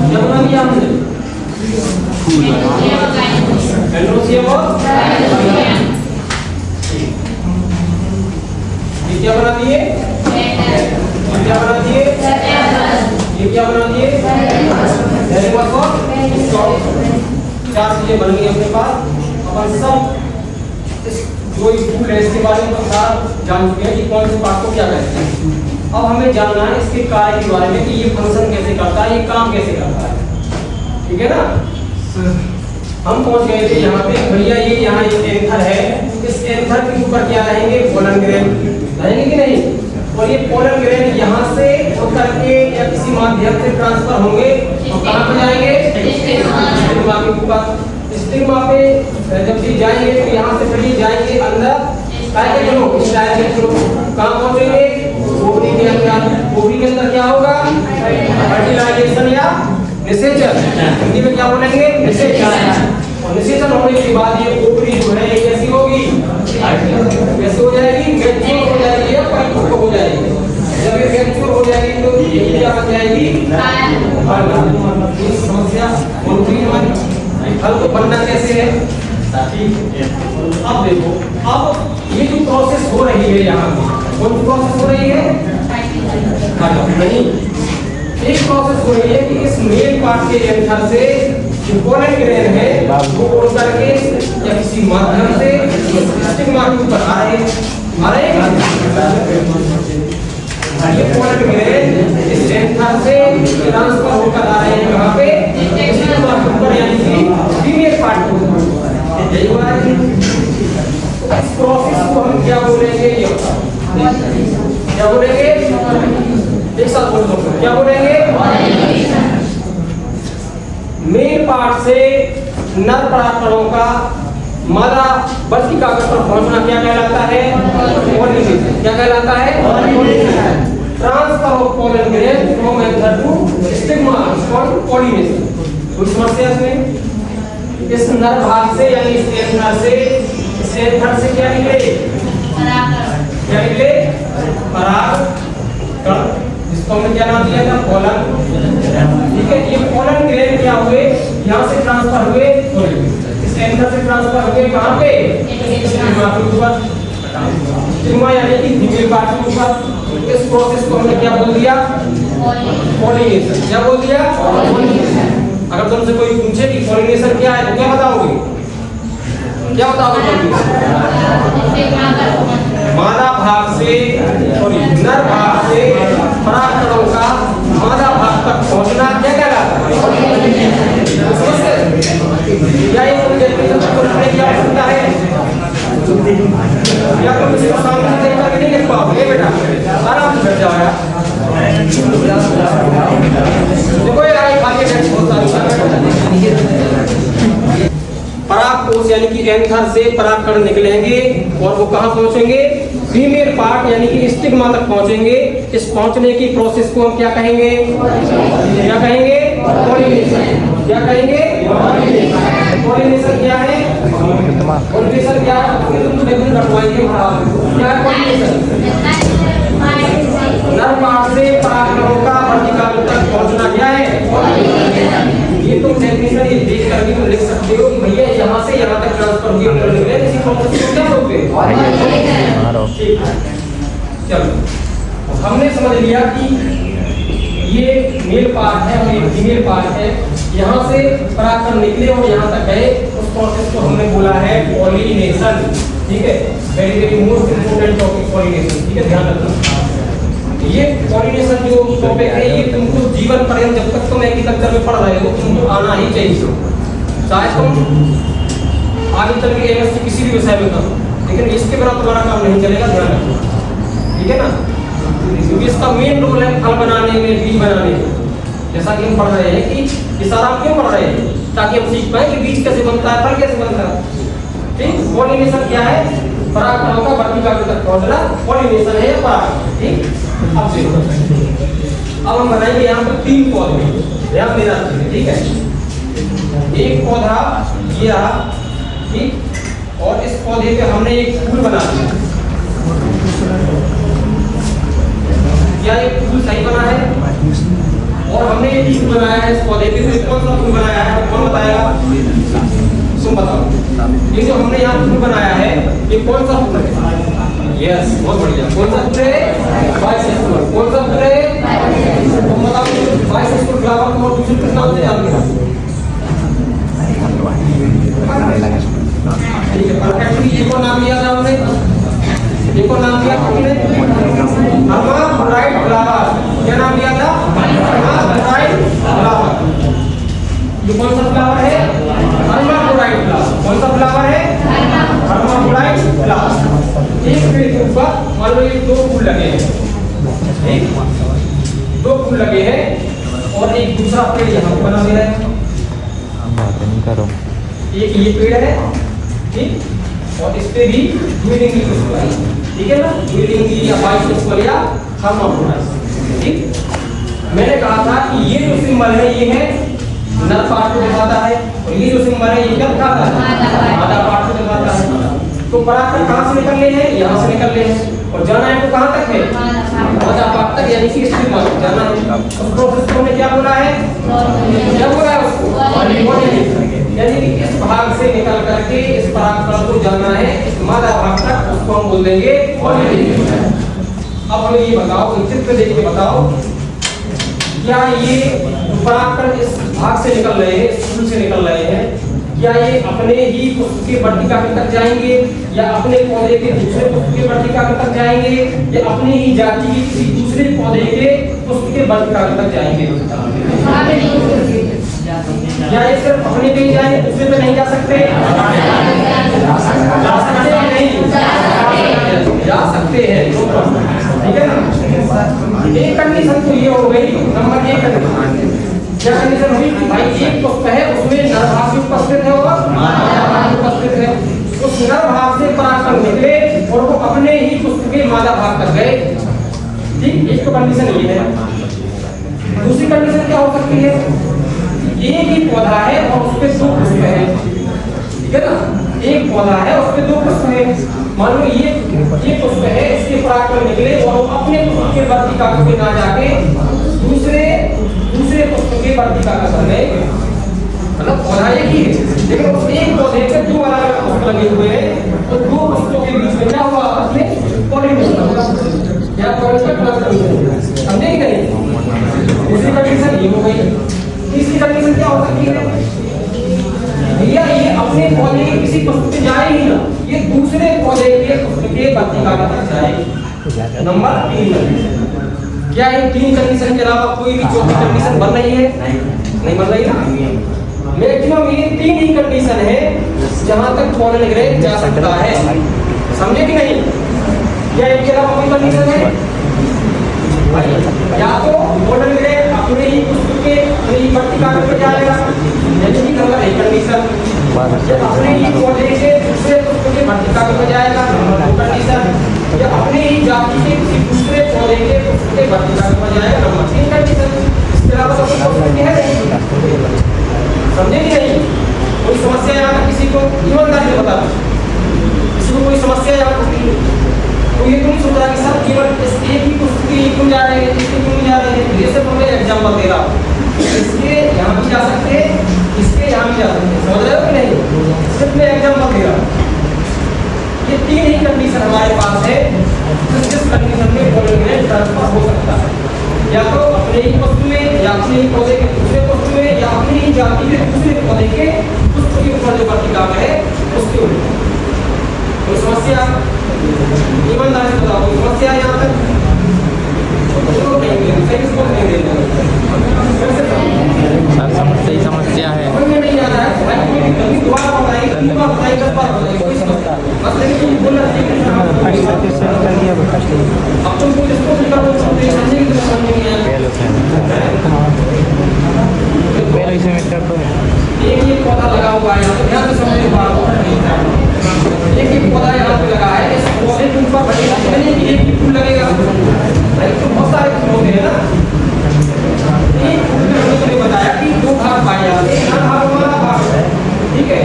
क्या बना दिया हमने? एंडोसियम और ये क्या बना दिए? ये क्या बना दिए? ये क्या बना दिए? चार चीजें बन गई अपने पास। अपन सब जो फूल है इसके बारे में सारा जान चुके हैं कि कौन से पार्ट को क्या कहते हैं। अब हमें जानना है इसके कार्य के बारे में कि ये फंक्शन कैसे करता है, ये काम कैसे करता है। ठीक है ना? हम पहुंच गए थे यहाँ पे। भैया ये यहाँ एक एंथर है, इस एंथर के ऊपर क्या रहेंगे? पोलन ग्रेन रहेंगे कि नहीं? और ये पोलन ग्रेन यहाँ से होकर के या किसी माध्यम से ट्रांसफर होंगे और कहाँ पे जाएंगे? स्टिग्मा के ऊपर। स्टिग्मा पे जब ये जाएंगे तो यहाँ से फिर जाएंगे अंदर कहाँ पहुंचेंगे? ओवरी के अंदर। ओवरी के अंदर क्या होगा? फर्टिलाइजेशन या निषेचन। हिंदी में क्या बोलेंगे? निषेचन। और निषेचन होने के बाद ये ओवरी जो है ये कैसी होगी? कैसे हो जाएगी? मैच्योर हो जाएगी या परिपक्व हो जाएगी। जब ये मैच्योर हो जाएगी तो ये क्या बन जाएगी? ये समस्या होगी हमारी। फल तो बनना कैसे है? अब देखो, अब ये जो प्रोसेस हो रही है यहाँ पे, कौन सी प्रोसेस हो रही है? नहीं, एक प्रोसेस हो रही है कि इस मेल पार्ट के एंथर से जो पोलन ग्रेन है वो उड़ करके या किसी माध्यम से स्टिग्मा के ऊपर आ रहे हैं। ये पोलन ग्रेन इस एंथर से ट्रांसफर होकर आ रहे हैं कहाँ पे? स्टिग्मा के ऊपर, यानी कि फीमेल पार्ट के ऊपर। यही बात है। इस प्रोसेस को हम क्या बोलेंगे? क्या बोलेंगे? एक साथ बोल दो, क्या बोलेंगे? मेल पार्ट से नर परागकणों का मादा बल्कि कागज पर पहुंचना क्या कहलाता है? पॉलिनेशन। क्या कहलाता है? Transfer of pollen grain from anther to stigma is called pollination. कोई समस्या इसमें? इस नर भाग से यानी इस एंथर से क्या निकले? क्या निकले? परागकण, जिसको हमने क्या नाम दिया था? पोलन। ठीक है, ये पोलन ग्रेन क्या हुए? यहाँ से ट्रांसफर हुए, इस एंथर से ट्रांसफर हुए कहाँ पे? स्टिग्मा के ऊपर। स्टिग्मा यानी कि फीमेल पार्ट के ऊपर। इस प्रोसेस को हमने क्या बोल दिया? पॉलिनेशन। क्या बोल दिया? अगर तुमसे कोई पूछे कि पॉलिनेशन क्या है तो क्या बताओगे? क्या बताओगे? मादा भाग से और नर भाग से परागकणों का मादा भाग तक पहुंचना क्या कहलाता है? क्या ये क्या होता है? क्या तुम इसको सामने देख कर नहीं लिख पाओगे बेटा? आराम से बैठ जाओ यार। देखो यार, आगे परागकोश यानी कि एंथर से परागकण निकलेंगे और वो कहाँ पहुंचेंगे? फीमेल पार्ट यानी कि स्टिग्मा तक पहुंचेंगे। इस पहुंचने की प्रोसेस को हम क्या कहेंगे? क्या कहेंगे? पॉलिनेशन। क्या कहेंगे? पॉलिनेशन क्या है? पॉलिनेशन क्या है? तुम देखो रखवाएंगे। क्या है पॉलिनेशन? नर पार्ट से परागकणों का वर्टिकल तक पहुंचना क्या है? ये तुम डेफिनेशन ये देख करके तुम लिख सकते हो कि भैया यहाँ से यहाँ तक ट्रांसफर हुई इसी प्रोसेस को क्या बोलते हैं? चलो, हमने समझ लिया कि ये मेल पार्ट है और ये फीमेल पार्ट है। यहाँ से परागकण निकले और यहाँ तक गए, उस प्रोसेस को हमने बोला है पॉलिनेशन। ठीक है, very very most important topic pollination. ठीक है, ध्यान रखना। ये पॉलिनेशन जो टॉपिक है ये तुमको जीवन पर्यंत जब तक तुम एग्रीकल्चर में पढ़ रहे हो तुमको आना ही चाहिए। चाहे तुम आगे चल के एमएससी किसी भी विषय में करो, लेकिन इसके बिना तुम्हारा काम नहीं चलेगा। ध्यान रखना, ठीक है ना? क्योंकि इसका मेन रोल है फल बनाने में, बीज बनाने में। जैसा कि हम पढ़ रहे हैं कि ये सारा क्यों पढ़ रहे हैं? ताकि हम सीख पाए कि बीज कैसे बनता है, फल कैसे बनता है। ठीक, पॉलिनेशन क्या है? परागकणों का वर्टिकल तक पहुंचना पॉलिनेशन है या परागकण। ठीक, अब देखो, अब हम बनाएंगे यहाँ पर 3 पौधे। ध्यान देना, ठीक है? एक पौधा ये रहा, ठीक, और इस पौधे पे हमने एक फूल बना दिया। बताएगा? तुम बताओ। ये जो हमने यहाँ फूल बनाया है ये कौन सा फूल है? यस, बहुत बढ़िया। कौन सा फूल है? बाइसेक्सुअल। कौन सा फूल है? तुम बताओ। बाइसेक्सुअल फ्लावर को और दूसरे किस नाम से जानते हो? ठीक है, परफेक्टली एक और नाम लिया था हमने। एक और नाम लिया हमने हर्माफ्रोडाइट फ्लावर। क्या नाम लिया था? Hermaphrodite flower. ये कौन सा फ्लावर है? Hermaphrodite flower. कौन सा फ्लावर है? Hermaphrodite flower. एक पेड़ के ऊपर मान लो ये दो फूल लगे हैं, ठीक? दो फूल लगे हैं और एक दूसरा पेड़ यहाँ पर बना हुआ है। एक ये पेड़ है, ठीक? और इस पे भी द्विलिंगी पुष्प है, ठीक है ना? द्विलिंगी या बाइसेक्सुअल या हर्माफ्रोडाइट, ठीक? मैंने कहा था कि ये जो सिंबल है ये है नर पार्ट को दिखाता है और ये जो सिंबल है ये क्या दिखाता है? मादा पार्ट को दिखाता है। तो पराग कहाँ से निकलने हैं? यहाँ से निकलने हैं और जाना है तो कहाँ तक है? मादा पार्ट तक, यानी कि स्त्री मार्ग जाना है। उस प्रोसेस को हमने क्या बोला है? क्या बोला है उसको? यानी कि इस भाग से निकल करके इस परागकण को जाना है इस मादा भाग तक, उसको हम बोल देंगे पॉलिनेशन। अब हमें ये बताओ, चित्र देख के बताओ, क्या ये परागकण इस भाग से निकल रहे हैं, इस फूल से निकल रहे हैं, क्या ये अपने ही पुष्प के वर्तिका तक जाएंगे या अपने पौधे के दूसरे पुष्प के वर्तिका तक जाएंगे या अपनी ही जाति के किसी दूसरे पौधे के पुष्प के वर्तिका तक जाएंगे? क्या ये सिर्फ अपने पे ही जाएंगे, दूसरे पे नहीं जा सकते? जा सकते हैं नहीं? जा सकते हैं, ठीक है ना? एक कंडीशन तो ये हो गई, नंबर एक कंडीशन। क्या कंडीशन हुई कि भाई एक पुष्प है उसमें नर भाग भी उपस्थित है और मादा भाग भी उपस्थित है। उस नर भाग से परागकण निकले और वो अपने ही पुष्प के मादा भाग तक गए, ठीक? एक तो कंडीशन ये है। दूसरी कंडीशन क्या हो सकती है? एक ही पौधा है और उस पे दो पुष्प है, ठीक है ना? एक पौधा है उस पे दो पुष्प है। मान लो ये पुष्प है, इसके परागकण निकले और वो अपने पुष्प के वर्तिका पे ना जाके दूसरे पुष्प के वर्तिका का कर गए। मतलब पौधा एक ही है लेकिन उस एक पौधे पे दो अलग अलग पुष्प लगे हुए हैं तो दो पुष्पों के बीच में क्या हुआ? आपस में पॉलिनेशन हुआ या पॉलिनेशन समझे कि नहीं? दूसरी कंडीशन ये हो गई। तीसरी कंडीशन क्या हो सकती है? भैया ये अपने पौधे के किसी पुष्प पे जाए ही ना, ये दूसरे पौधे के पुष्प के वर्तिका तक जाए। Number 3 condition. क्या इन 3 कंडीशन के अलावा कोई भी चौथी कंडीशन बन रही है? नहीं बन रही ना? मैक्सिमम ये 3 ही कंडीशन है जहां तक पॉलन ग्रेड जा सकता है, समझे कि नहीं? क्या इनके अलावा कोई कंडीशन है? या तो पॉलन ग्रेड अपने ही पुष्प के वर्तिका पे जाएगा, यानी कि नंबर 1 कंडीशन। अपने ही पौधे के दूसरे पुष्प के वर्तिका पे जाएगा, 2 कंडीशन। या अपने ही जाति के किसी दूसरे पौधे के पुष्प के वर्तिका पे जाएगा, नंबर 3 कंडीशन। इसके अलावा तो कोई पॉसिबिलिटी है नहीं, समझे कि नहीं? कोई समस्या यहाँ तक किसी को ईमानदारी से बता दो, किसी को कोई समस्या यहाँ तो ये तुम सोच रहा कि सर केवल इस एक ही पुष्प के क्यों जा रहे हैं, इसके क्यों जा रहे हैं? ये सब मैं एग्जाम्पल दे रहा हूँ। इसके यहाँ भी जा सकते हैं, इसके यहाँ भी जा सकते हैं, समझ रहे हो कि नहीं? सिर्फ मैं एग्जाम्पल दे रहा हूँ। ये 3 ही कंडीशन हमारे पास है जिस कंडीशन में पॉलन ग्रेड ट्रांसफर हो सकता है, या तो अपने ही पुष्प में या अपने ही पौधे के दूसरे पुष्प में या अपनी ही जाति के दूसरे पौधे के पुष्प के ऊपर जो वर्तिका है उसके ऊपर। कोई समस्या? ईमानदारी से बताओ, कोई समस्या यहाँ तक? सही समस्या है। नहीं आ रहा है दोबारा बताइए, 3 बार बताइए, 10 बार बताइए, कोई समस्या? बस लेकिन बोलना चाहिए। अब तुम कोई इसको निकाल सकते हैं, समझेंगे तो समझेंगे यार। एक ही पौधा लगा हुआ है, तो ध्यान से समझने बात हो रही है। एक ही पौधा यहाँ पे लगा है, इस पौधे के ऊपर बढ़ेगा नहीं कि एक ही फूल लगेगा, भाई तो बहुत सारे फूल होते हैं ना। एक फूल में हमने तुम्हें बताया कि 2 भाग पाए जाते हैं, हर भाग वाला भाग है, ठीक है?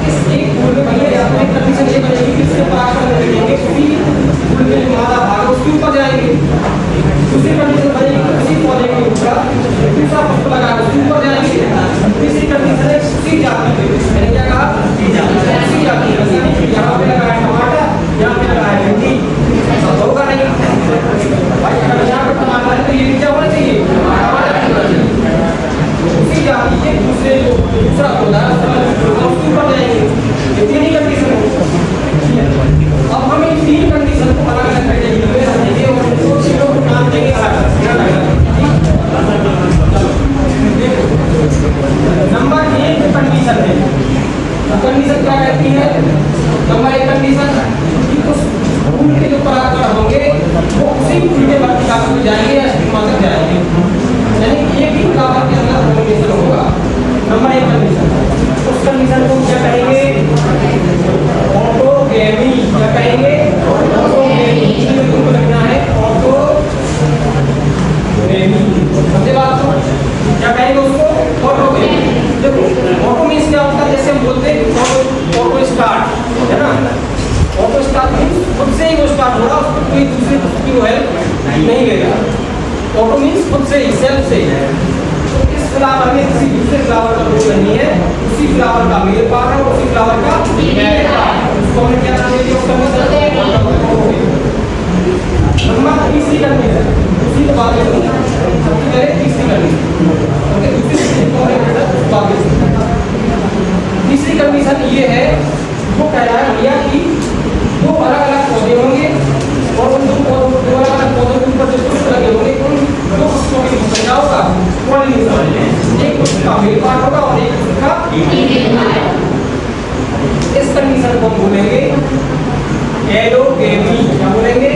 इस एक फूल में भैया यहाँ पे कंडीशन ये बनेगी कि इसके परागकण काम हो रहा है उसको कोई दूसरे की वो हेल्प नहीं ले रहा। ऑटो मीन्स खुद से ही, सेल्फ से। तो इस फ्लावर में किसी दूसरे फ्लावर का रोल नहीं है, उसी फ्लावर का मेल पार्ट है, उसी फ्लावर का फीमेल पार्ट है। उसको हमने क्या नाम दिया? तीसरी कंडीशन, उसी के बाद में सबसे पहले तीसरी कंडीशन, ओके, तीसरी कंडीशन ये है, वो कह रहा है भैया कि दो अलग अलग पौधे होंगे और उन दो अलग अलग पौधों के ऊपर जो पुष्प लगे होंगे उन दो पुष्पों की संख्या होगा पॉलिनेशन, एक पुष्प का मेल पार्ट होगा और एक पुष्प का फीमेल पार्ट। इस कंडीशन को हम बोलेंगे एलोगेमी। क्या बोलेंगे?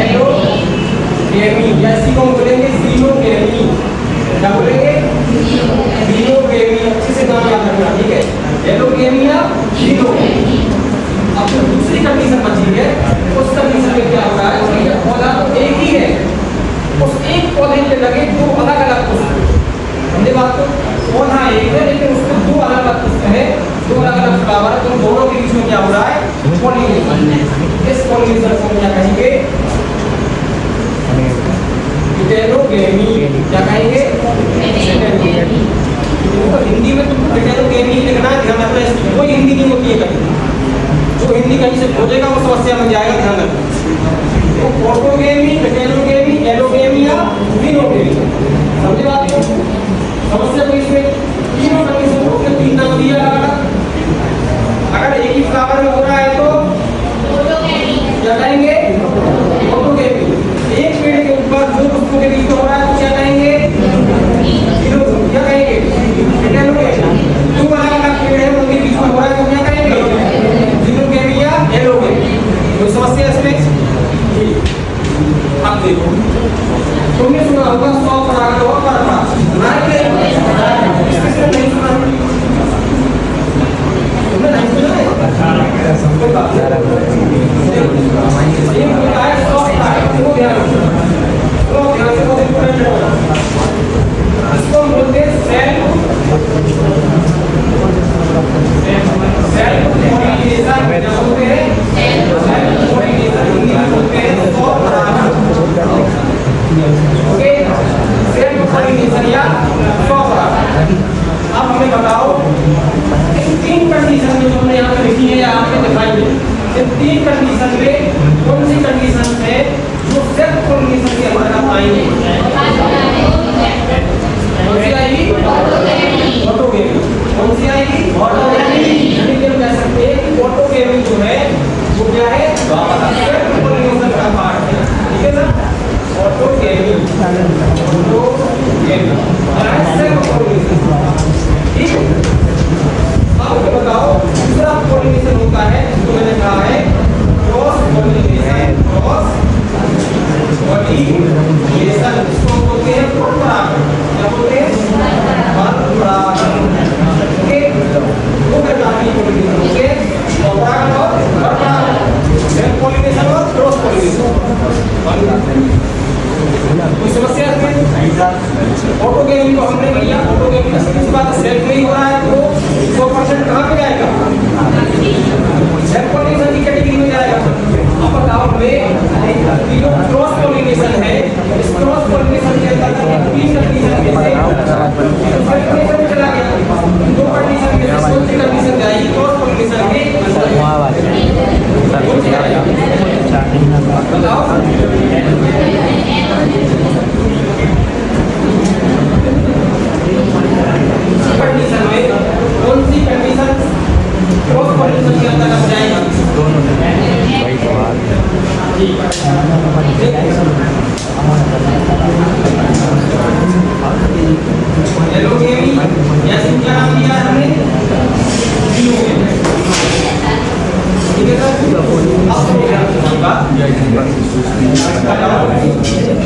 एलोगेमी। या इसी को हम बोलेंगे जीनोगेमी। क्या बोलेंगे? जीनोगेमी। अच्छे से नाम याद रखना, ठीक है? एलोगेमी या जीनोगेमी। अब जो दूसरी कंडीशन बची है, उस कंडीशन में क्या हो रहा है? भैया पौधा तो एक ही है, उस एक पौधे पे लगे दो अलग अलग पुष्प। समझे बात को? पौधा एक है लेकिन उसमें दो अलग अलग पुष्प है, दो अलग अलग फ्लावर है, तो दोनों के बीच में क्या हो रहा है? पॉलिनेशन। इस पॉलिनेशन को क्या कहेंगे? हेटेरोगेमी। क्या कहेंगे? हेटेरोगेमी। तो हिंदी में तुमको हेटेरोगेमी लिखना है, ध्यान रखना। कोई हिंदी नहीं होती है कभी, जो हिंदी कहीं से खोजेगा वो समस्या में जाएगा, ध्यान रखना। तो ऑटोगेमी, हेटेरोगेमी, एलोगेमी या जीनोगेमी। समझे बात को? समस्या को इसमें तीनों कंडीशन को तीन नाम दिया अलग-अलग। अगर एक ही फ्लावर में हो रहा है तो क्या कहेंगे? ऑटोगेमी। एक पेड़ के ऊपर दो पुष्पों के बीच में हो रहा है तो क्या कहेंगे? जीनोगेमी। क्या कहेंगे? हेटेरोगेमी। दो अलग-अलग पेड़ हैं उनके बीच में हो रहा है तो क्या कहेंगे? जीनोगेमी या एलोगेमी। कोई समस्या इसमें? अब देखो, तुमने सुना होगा 100 परागण और परपरागण, सुना है कि नहीं? नहीं सुना? तुमने नहीं सुना है? कोई बात नहीं। ये होता है 100 परागण, वो ध्यान रखो, वो ध्यान से बहुत इंपॉर्टेंट होगा। इसको हम बोलते हैं सेल पॉलिनेशन। क्या बोलते हैं? Cell pollination. हिंदी में बोलते हैं 100 परागण। ओके, सेल पॉलिनेशन या 100 परागण। अब हमें बताओ इन तीन कंडीशन जो हमने यहाँ पे लिखी है या आपने दिखाई है, इन तीन कंडीशन में कौन सी कंडीशन है जो सेल्फ पॉलिनेशन के अंतर्गत आएंगे? कौन सी आएगी? ऑटोगेमी। कौन सी आएगी? ऑटोगेमी। यानी हम कह सकते हैं कि ऑटोगेमी जो है वो क्या है? सेल्फ पॉलिनेशन का पार्ट है, ठीक है ना? ऑटोगेमी, ऑटोगेमी सेल्फ पॉलिनेशन, ठीक। अब बताओ दूसरा पॉलिनेशन होता है जो मैंने कहा है क्रॉस पॉलिनेशन। क्रॉस पॉलिनेशन इसको बोलते हैं परपरागण। क्या बोलते हैं? परपरागण। ओके, दो प्रकार की पॉलिनेशन होते हैं, परागण और परपरागण। सेल्फ पॉलिनेशन और क्रॉस पॉलिनेशन। कोई समस्या है? ऑटोगेमी को हमने लिया, ऑटोगेमी का सीधी सी बात सेल्फ में ही हो रहा है तो 100% कहाँ पे जाएगा? सेल्फ पॉलिनेशन की कैटेगरी में जाएगा। अब बताओ हमें जो क्रॉस पॉलिनेशन है, इस क्रॉस पॉलिनेशन के अंदर तीन कंडीशन में से सेल्फ पॉलिनेशन में चला गया, दो कंडीशन में से कौन सी कंडीशन जाएगी क्रॉस पॉलिनेशन के अंदर? कौन सी जाएगी? बताओ। कंडीशन में कौन सी कंडीशन क्रॉस पॉलिनेशन के अंतर्गत जाएगा? एलोगेमी या क्या नाम दिया है हमने? जीनोगेमी, ठीक है सर?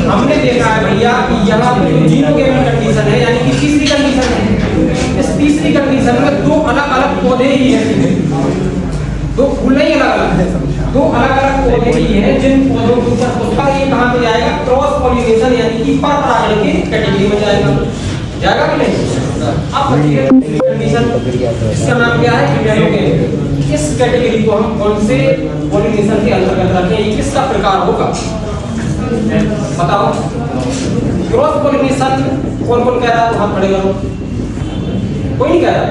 हमने देखा है भैया कि यहाँ पे जो जीनोगेमी कंडीशन है यानी कि तीसरी कंडीशन है, इस तीसरी कंडीशन में दो अलग अलग पौधे ही हैं, दो फूल नहीं अलग अलग, दो अलग अलग पौधे ही हैं जिन पौधों के ऊपर उसका ये कहाँ पे जाएगा? क्रॉस पॉलिनेशन यानी कि परपरागण की कैटेगरी में जाएगा, जाएगा कि नहीं? अब कंडीशन इसका नाम क्या है? एलोगेमी। इस कैटेगरी को हम कौन से पॉलिनेशन के के अंतर्गत रखें, ये किसका प्रकार होगा बताओ। क्रॉस पॉलिनेशन कौन कौन कह रहा है, हाथ खड़े करो। कोई नहीं कह रहा,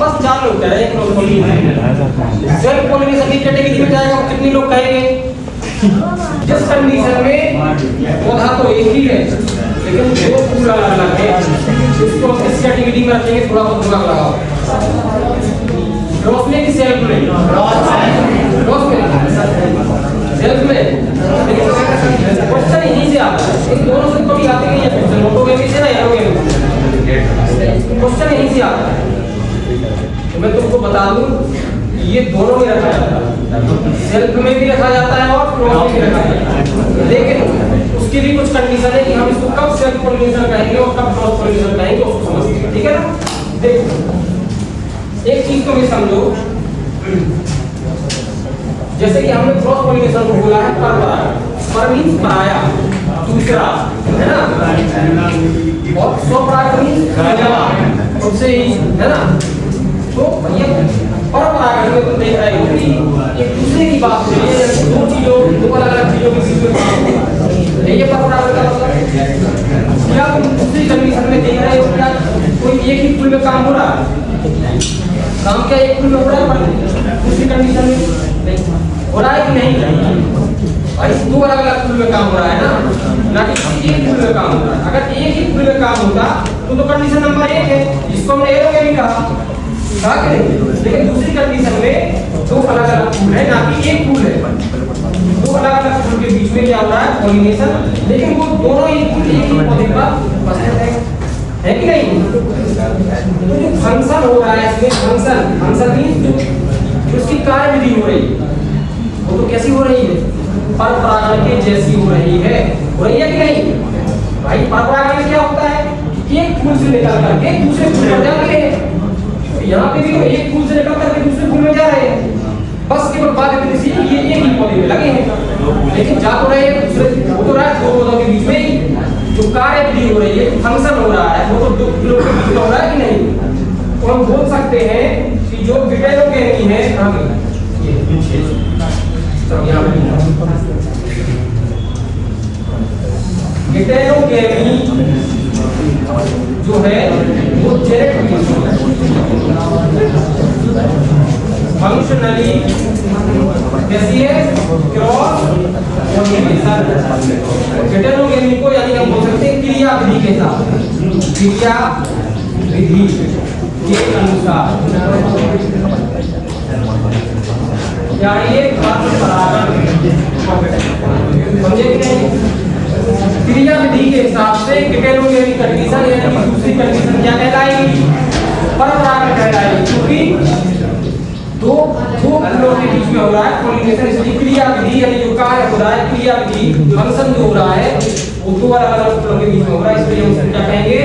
बस 4 लोग कह रहे हैं क्रॉस पॉलिनेशन। सेल्फ पॉलिनेशन की कैटेगरी में जाएगा, कितने लोग कहेंगे? जिस कंडीशन में पौधा तो एक ही है लेकिन दो फूल अलग अलग है, इसको इस कैटेगरी में रखेंगे। थोड़ा बहुत दिमाग लगाओ। क्रॉस में कि सेल्फ में? क्रॉस में, सेल्फ में। क्वेश्चन यहीं से आता है, इन दोनों से कभी आते नहीं है क्वेश्चन, मोटोगेमी से ना एरोगेमी। क्वेश्चन यहीं से आता है। तो मैं तुमको बता दूं, ये दोनों में रखा जाता है, सेल्फ में भी रखा जाता है और क्रॉस में भी रखा जाता है। लेकिन उसकी भी कुछ कंडीशन है कि हम इसको कब सेल्फ पॉलिनेशन कहेंगे और कब क्रॉस पॉलिनेशन कहेंगे, उसको समझिए, ठीक है ना। देखो एक चीज को भी समझो, जैसे कि हमने क्रॉस पॉलिनेशन को बोला है परपरागण, पर मींस पराया, दूसरा है ना, और स्वपरागण मींस उससे ही है ना। तो ये परपरागण में तुम देख रहे हो कि एक दूसरे की बात हो रही है, दो चीजों, दो अलग अलग चीजों के बीच में बात हो रही है। ये परपरागण का मतलब क्या तुम दूसरी कंडीशन में देख रहे हो क्या कोई एक ही फूल में काम हो रहा है? काम क्या एक फूल में हो रहा है, दूसरी कंडीशन में हो रहा है कि नहीं? भाई दो अलग अलग फूल में काम हो रहा है ना कि एक फूल में काम हो रहा है। अगर एक ही फूल में काम होता तो कंडीशन नंबर 1 है, जिसको हमने एरोगेमी कहा कि नहीं। लेकिन दूसरी कंडीशन में दो अलग अलग फूल है, ना कि एक फूल है। दो अलग अलग फूल के बीच में क्या हो रहा है? पॉलिनेशन। लेकिन वो दोनों एक ही पौधे पर उपस्थित है कि नहीं? तो जो फंक्शन हो रहा है इसमें, फंक्शन मींस जो उसकी कार्यविधि हो रही है वो तो कैसी हो रही है? परपरागण के जैसी हो रही है कि नहीं? भाई परपरागण में क्या होता है? एक फूल से निकल करके दूसरे फूल में जा रहे हैं। यहाँ पे भी तो एक फूल से निकल करके दूसरे फूल में जा रहे हैं, बस केवल बात इतनी सी ये एक ही पौधे में लगे हैं, लेकिन जा तो रहे हैं दूसरे, वो तो रहा है दो पौधों के बीच में ही। जो कार्यविधि हो रही है, फंक्शन हो रहा है, वो तो दो फूलों के बीच में हो रहा है कि नहीं? तो हम बोल सकते हैं कि जो विटेलोगेमी है, विटेलोगेमी जो है वो फंक्शनली कैसी है? Cross pollination. विटेलोगेमी को यानी हम बोल सकते हैं क्रिया विधि के साथ, क्रिया विधि के अनुसार क्या ये परपरागण समझे कि नहीं? क्रिया विधि के हिसाब से विटेलोगेमी कंडीशन यानी कि दूसरी कंडीशन क्या कहलाएगी? परपरागण कहलाएगी, क्योंकि दो फूलों के बीच में हो रहा है पॉलिनेशन। इसलिए क्रिया विधि यानी जो कार्य हो रहा है, क्रिया विधि फंक्शन जो हो रहा है वो दो अलग अलग फूलों के बीच में हो रहा है, इसलिए हम क्या कहेंगे?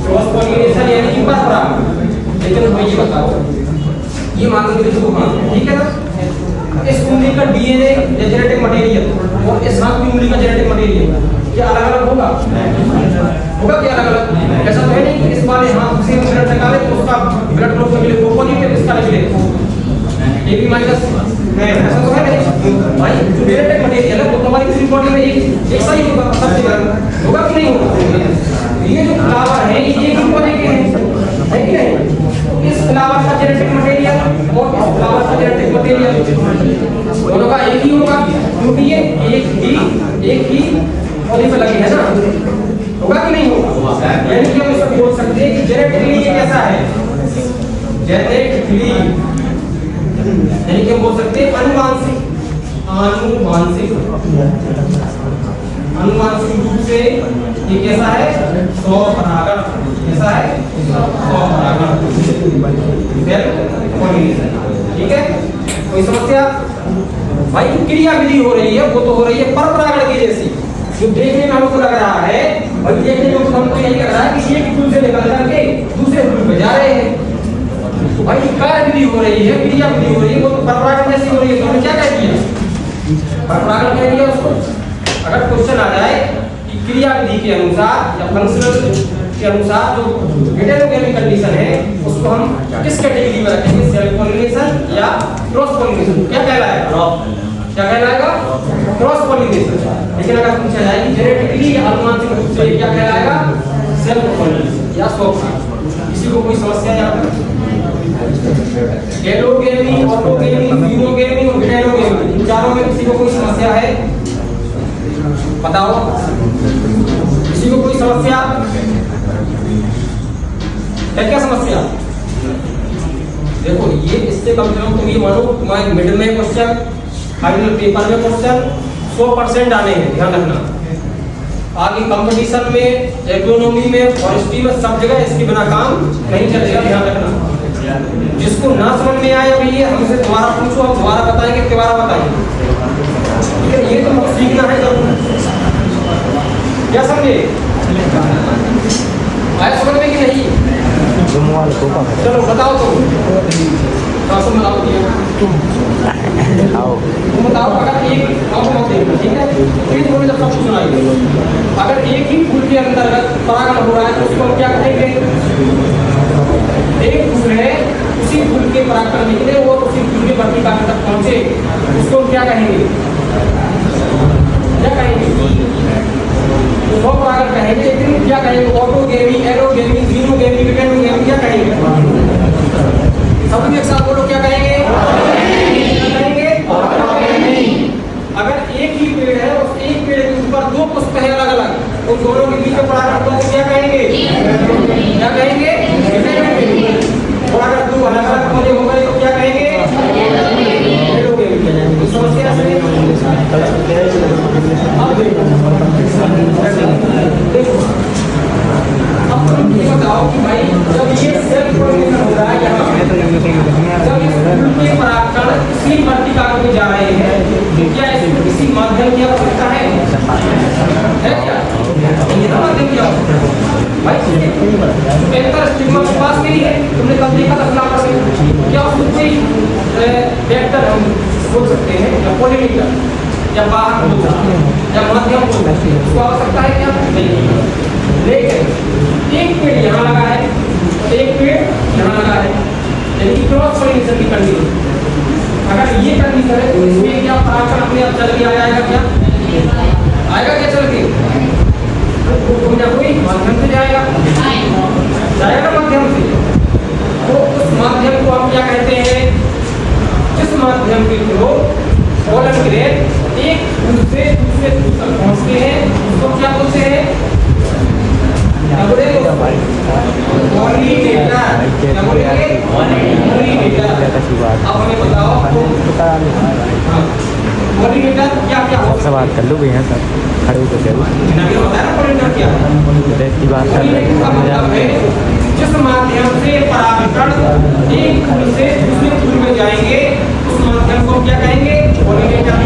क्रॉस पॉलिनेशन यानी कि परपरागण। लेकिन हमें ये बताओ, ये मान लो कि ठीक है ना, इस उंगली का डीएनए या जेनेटिक मटेरियल और इस हाथ की उंगली का जेनेटिक मटेरियल क्या अलग अलग होगा? क्या अलग अलग? ऐसा तो है नहीं कि इस वाले हाथ से ब्लड निकाले तो उसका ब्लड ग्रुप निकले वो पॉजिटिव, इसका निकले AB माइनस, ऐसा तो है नहीं भाई। जो जेनेटिक मटेरियल है वो तुम्हारी पूरी बॉडी में एक सा ही होगा, सब जगह होगा कि नहीं होगा? ये जो फ्लावर है ये एक ही पौधे के हैं, है कि नहीं? इस फ्लावर का जेनेटिक मटेरियल और इस फ्लावर का जेनेटिक मटेरियल दोनों का एक ही होगा, क्योंकि ये एक ही पौधे पे लगे है ना। होगा कि नहीं होगा? यानी कि हम इसको बोल सकते हैं कि जेनेटिकली ये कैसा है? जेनेटिकली यानी कि हम बोल सकते हैं अनुवांशिक रूप से ये कैसा है? स्वपरागण। कैसा है? स्वपरागण। ठीक है, कोई समस्या? भाई जो क्रिया विधि हो रही है वो तो हो रही है परपरागण की जैसी, जो देखने में हमको लग रहा है, और देखने में हमको यही लग रहा है कि एक फूल से निकल करके दूसरे फूल पे जा रहे हैं। तो भाई कार्य विधि हो रही है, क्रिया विधि हो रही है, वो तो परपरागण जैसी हो रही है। तो हमने क्या कह दिया? परपरागण कह दिया उसको। अगर क्वेश्चन आ जाए कि क्रिया विधि के अनुसार या फंक्शनल के अनुसार जो विटेलोगेमी कंडीशन है उस उसको हम किस कैटेगरी में रखेंगे, सेल्फ पॉलिनेशन या क्रॉस पॉलिनेशन? क्या कहलाएगा? क्या कहलाएगा? Cross pollination. लेकिन अगर पूछा जाए कि जेनेटिकली या अनुवांशिक रूप से क्या कहलाएगा? सेल्फ पॉलिनेशन या स्वपरागण। किसी को कोई समस्या यहाँ पर? एलोगेमी, ऑटोगेमी, यूरोगेमी और हेटेरोगेमी, इन चारों में किसी को कोई समस्या है? बताओ, किसी को कोई समस्या है? क्या समस्या? देखो ये इससे कम से कम तुम ये मानो तुम्हारे मिडिल में क्वेश्चन, फाइनल पेपर में क्वेश्चन 100% आने हैं, ध्यान रखना। आगे कंपटीशन में, इकोनॉमी में, फॉरेस्ट्री में, सब जगह इसके बिना काम नहीं चलेगा, ध्यान रखना। जिसको ना समझ में आए भैया हमसे दोबारा पूछो, हम दोबारा बताएंगे, दोबारा बताएंगे। ठीक है, ये तो हम सीखना है जरूर। क्या समझे? आया समझ में कि नहीं? चलो बताओ तो। तुम बताओ, अगर एक ठीक है, जब सब सुनाइए, अगर एक ही फूल के अंतर्गत परागण हो रहा है तो उसको हम क्या कहेंगे? एक फूल है, उसी फूल के परागण निकले और उसी फूल के वर्तिका तक पहुंचे, उसको क्या कहेंगे? क्या कहेंगे? स्वपरागण कहेंगे। लेकिन क्या कहेंगे? ऑटोगेमी, एलोगेमी, जीनोगेमी, हेटेरोगेमी क्या कहेंगे? सब एक साथ बोलो, क्या कहेंगे? अगर एक ही पेड़ है, उस एक पेड़ के ऊपर दो पुष्प है अलग अलग, उन दोनों के बीच में परागण को क्या कहेंगे? क्या कहेंगे? और अगर दो अलग अलग पौधे हो गए तो क्या कहेंगे? समस्या से अब तुम ये बताओ कि भाई जब ये सेल्फ पॉलिनेशन हो रहा है यहाँ, जब इस फूल के परागण किसी वर्तिका में जा रहे हैं, क्या इसमें किसी माध्यम की आवश्यकता है? क्या ये माध्यम की आवश्यकता है? भाई एंकर स्टिग्मा के पास नहीं है, तुमने कब देखा था फ्लावर में? क्या उससे वेक्टर हम बोल सकते हैं या पॉलिनेटर या बाहर या माध्यम बोल सकते हैं, उसको आवश्यकता है क्या? नहीं। लेकिन एक पेड़ यहाँ लगा है, एक पेड़ यहाँ लगा है, यानी क्रॉस पॉलिनेशन की कंडीशन। अगर ये कंडीशन है तो इसमें क्या परागण अपने आप चल के आ जाएगा? क्या आएगा? क्या चल के? कोई माध्यम से जाएगा, जाएगा माध्यम से। तो उस माध्यम को हम क्या कहते हैं? जिस माध्यम के थ्रू पोलन ग्रेन एक फूल से दूसरे फूल तक पहुंचते हैं उसको क्या बोलते हैं? अब हमें बताओ पॉलिनेटर क्या क्या हो? सवाल कर लो भैया सर, खड़े होकर करो। पॉलिनेटर क्या है? जिस माध्यम से परागण एक फूल से दूसरे फूल में जाएंगे उस माध्यम को क्या कहेंगे? पॉलिनेटर।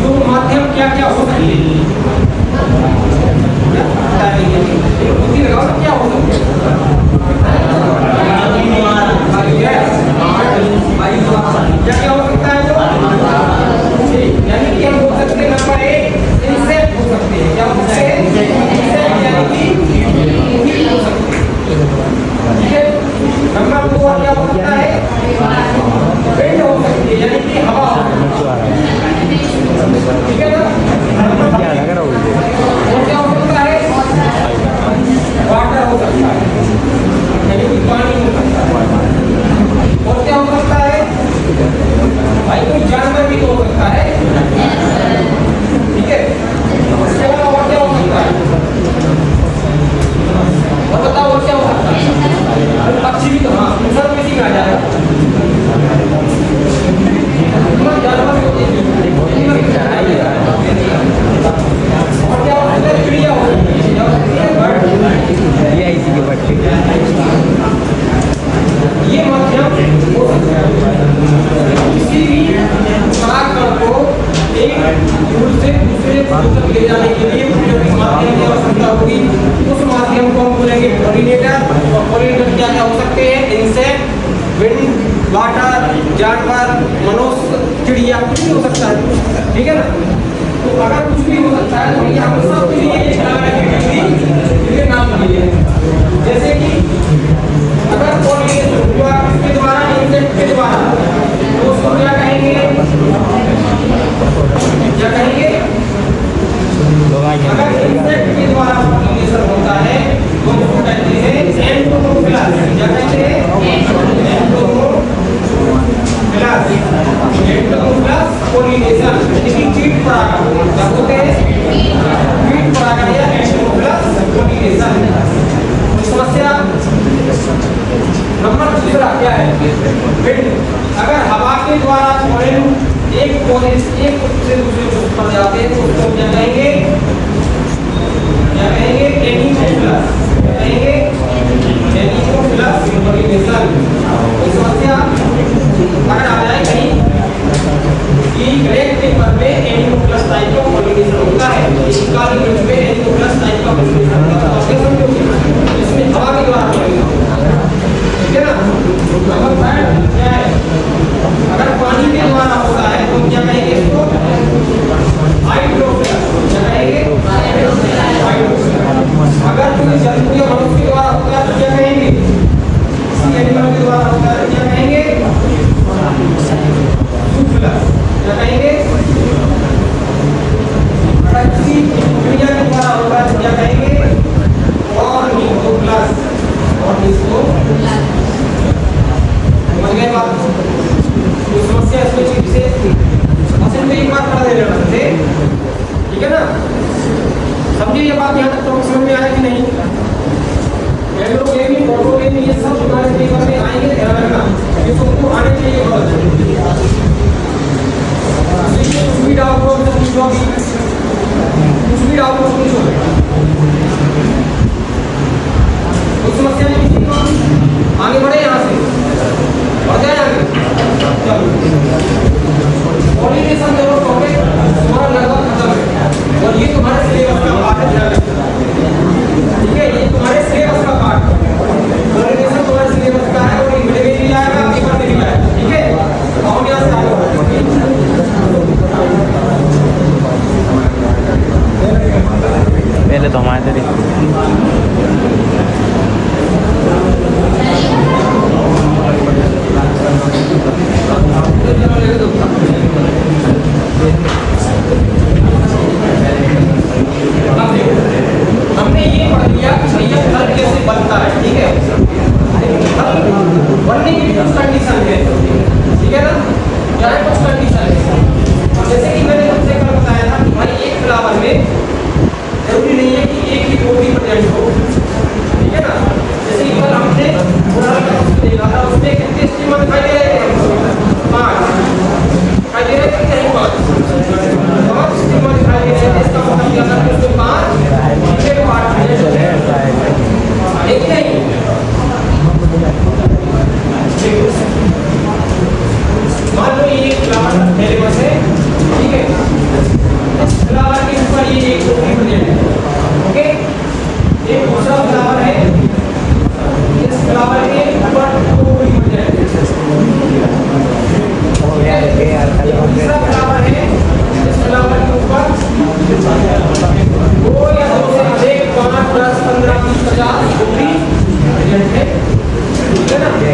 तो माध्यम क्या क्या हो सकते हैं? क्या हो सकते हैं? क्या क्या हो सकता है? यानी कि हम बोल सकते हैं नंबर एक इंसेक्ट हो सकते हैं। क्या हो सकते हैं? इंसेक्ट यानी कि हो सकते हैं। ठीक है, नंबर दो क्या हो सकता है? विंड हो सकती है, यानी कि हवा हो सकती है। ठीक है ना? और क्या हो सकता है? वाटर हो सकता है, यानी कि पानी हो सकता है। और क्या हो सकता है? भाई कोई जानवर भी तो हो सकता है। ठीक है, इसके अलावा और क्या हो सकता है? और बताओ और क्या हो सकता है? पक्षी भी तो, हाँ सब किसी में आ जाएगा। जानवर भी होते हैं। और क्या हो सकता है? चिड़िया हो सकती है। ये माध्यम हो सकता है। किसी भी परागण को एक फूल से दूसरे फूल तक ले जाने के लिए माध्यम की आवश्यकता होगी, उस माध्यम को हम बोलेंगे पॉलिनेटर। और पॉलिनेटर क्या क्या हो सकते हैं? इंसेक्ट, विंड, वाटर, जानवर, मनुष्य, चिड़िया, कुछ भी हो सकता है। ठीक है ना? तो अगर कुछ भी हो सकता है तो ये हम सब के लिए नाम लिए, जैसे कि अगर पॉलिनेशन हुआ किसके द्वारा, इंसेक्ट के द्वारा, तो उसको क्या कहेंगे, क्या कहेंगे? अगर इंसेक्ट के द्वारा पॉलिनेशन होता है तो उसको कहते हैं एंटोमोफिलस। क्या कहते हैं? एंटोमोफिलस। एंटोमोफिलस पॉलिनेशन यानी कि कीट परागण। क्या बोलते हैं? कीट परागण या एंटोमोफिलस पॉलिनेशन। समस्या नंबर दूसरा क्या है? विंड। अगर हवा के द्वारा पॉलन एक पौधे से दूसरे पर जाते हैं तो उसको क्या कहेंगे? क्या कहेंगे? एनीमोफिलस। क्या कहेंगे? एनीमोफिलस पॉलिनेशन। समस्या अगर आ जाए कहीं कि ग्रेप पेपर में एनीमोफिलस टाइप का पॉलिनेशन होता है, काली मिर्च में एनीमोफिलस टाइप का पॉलिनेशन होता है, तो समझो इसमें हवा के द्वारा ठीक है ना? अगर क्या है, अगर पानी के द्वारा होता है तो क्या कहेंगे इसको? हाइड्रोफिलस। क्या कहेंगे? हाइड्रोफिलस। अगर कोई जंतु या मनुष्य के द्वारा होता है तो क्या कहेंगे? किसी एनिमल के द्वारा होता है तो क्या कहेंगे? जूफिलस। क्या कहेंगे? अगर किसी क्रिया के द्वारा होता है तो क्या कहेंगे? ऑर्निथोप्लस। ऑर्निथोप्लस। समझ गए बात? तो समस्या इसमें विशेष थी, असल में एक बार पढ़ा दे रहा थे, ठीक है ना? समझिए ये बात, यहाँ तक तो समझ में आया कि नहीं? एंड्रोगेमी, ऑटोगेमी, ये सब हमारे पेपर में आएंगे, ध्यान रखना, ये सबको आने चाहिए बहुत। कुछ भी डाउट हो तो पूछो, कुछ भी डाउट हो तो पूछो। उस समस्या में किसी को आगे बढ़े, यहाँ से बढ़ जाए आगे। चलो, पॉलिनेशन जो टॉपिक हमारा लगभग खत्म है और ये तुम्हारे सिलेबस का पार्ट है, ठीक है? ये तुम्हारे सिलेबस का पार्ट है। पॉलिनेशन तुम्हारे सिलेबस का है और ये मिड में भी आएगा, पेपर में भी आएगा, ठीक है? और यहाँ से आगे पहले तो हमारे हमने ये पढ़ लिया कि भैया फल कैसे बनता है, ठीक है? फल बनने की कुछ कंडीशन है, ठीक है ना? क्या है कुछ कंडीशन है? जैसे कि मैंने तुमसे कल बताया था कि भाई एक फ्लावर में जरूरी नहीं है कि एक ही कोटी प्रेजेंट हो, ठीक है ना? जैसे कि कल हमने देखा था, उसमें कितने स्टिग्मा दिखाई दे रहे थे? 5 दिखाई दे रहे थे, नहीं 5 स्टिग्मा दिखाई दे रहे थे। इसका मतलब क्या था कि उसमें 5 छह पार्ट है, एक नहीं। मान लो ये फ्लावर मेरे पास है, ठीक है? इस फ्लावर के ऊपर ये एक कोटी प्रेजेंट है, ओके? एक दूसरा फ्लावर है, इस फ्लावर के ऊपर 2 कोटी प्रेजेंट है, तीसरा फ्लावर है, इस फ्लावर के ऊपर 2 या 2 से अधिक 5, 10, 15, 20, 50 कोटी प्रेजेंट है, ठीक है ना? ये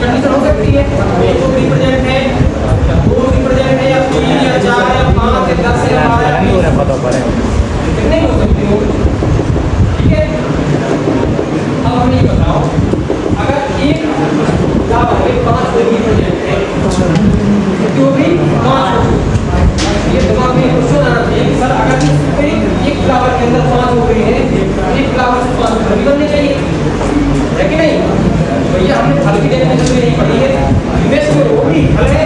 कंडीशन हो सकती है, 1 कोटी प्रेजेंट है, 2 कोटी प्रेजेंट है, या 3 या 4 या 5 या 10 या 12 या 20 कितने हो सकती हो, ठीक है? अब हमें ये बताओ, अगर एक फ्लावर में 5 कोटी प्रेजेंट है तो भी 5, ये दिमाग में क्वेश्चन आना चाहिए कि सर अगर एक फ्लावर के अंदर 5 हो गई है, एक फ्लावर से 5 कोटी बनने चाहिए, है कि नहीं? भैया हमने फल की डेफिनेशन में नहीं पढ़ी है, इमेज में वो भी फल है,